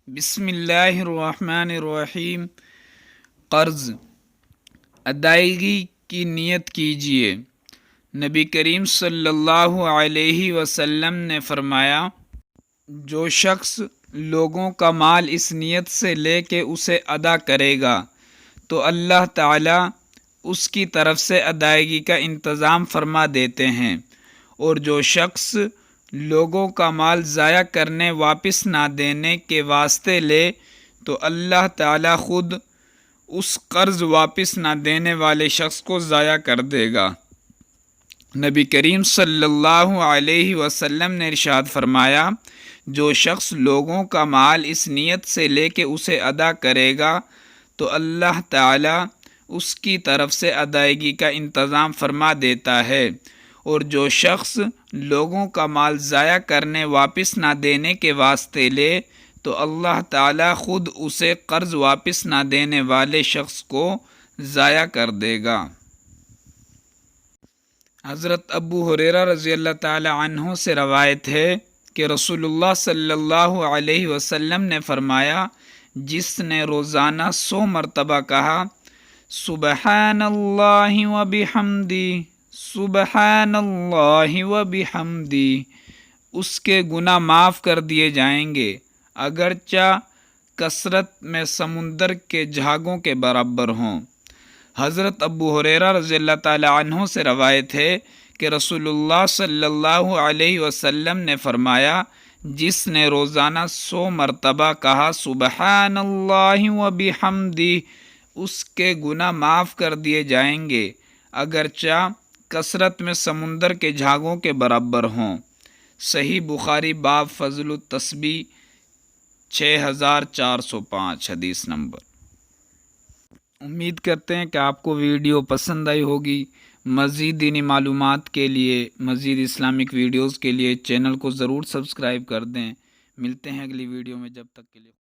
بسم اللہ الرحمن الرحیم۔ قرض ادائیگی کی نیت کیجیے۔ نبی کریم صلی اللہ علیہ وسلم نے فرمایا، جو شخص لوگوں کا مال اس نیت سے لے کے اسے ادا کرے گا تو اللہ تعالیٰ اس کی طرف سے ادائیگی کا انتظام فرما دیتے ہیں، اور جو شخص لوگوں کا مال ضائع کرنے واپس نہ دینے کے واسطے لے تو اللہ تعالیٰ خود اس قرض واپس نہ دینے والے شخص کو ضائع کر دے گا۔ نبی کریم صلی اللہ علیہ وسلم نے ارشاد فرمایا، جو شخص لوگوں کا مال اس نیت سے لے کے اسے ادا کرے گا تو اللہ تعالیٰ اس کی طرف سے ادائیگی کا انتظام فرما دیتا ہے، اور جو شخص لوگوں کا مال ضائع کرنے واپس نہ دینے کے واسطے لے تو اللہ تعالیٰ خود اسے قرض واپس نہ دینے والے شخص کو ضائع کر دے گا۔ حضرت ابو ہریرہ رضی اللہ تعالی عنہ سے روایت ہے کہ رسول اللہ صلی اللہ علیہ وسلم نے فرمایا، جس نے روزانہ 100 مرتبہ کہا سبحان اللہ و بحمدی سبحان اللہ و بحمدی، اس کے گناہ معاف کر دیے جائیں گے، اگرچہ کثرت میں سمندر کے جھاگوں کے برابر ہوں۔ حضرت ابو ہریرہ رضی اللہ تعالی عنہ سے روایت ہے کہ رسول اللہ صلی اللہ علیہ وسلم نے فرمایا، جس نے روزانہ 100 مرتبہ کہا سبحان اللہ و بحمدی، اس کے گناہ معاف کر دیے جائیں گے، اگرچہ کثرت میں سمندر کے جھاگوں کے برابر ہوں۔ صحیح بخاری باب فضل التسبیح 6405 حدیث نمبر۔ امید کرتے ہیں کہ آپ کو ویڈیو پسند آئی ہوگی۔ مزید دینی معلومات کے لیے، مزید اسلامک ویڈیوز کے لیے چینل کو ضرور سبسکرائب کر دیں۔ ملتے ہیں اگلی ویڈیو میں، جب تک کے لیے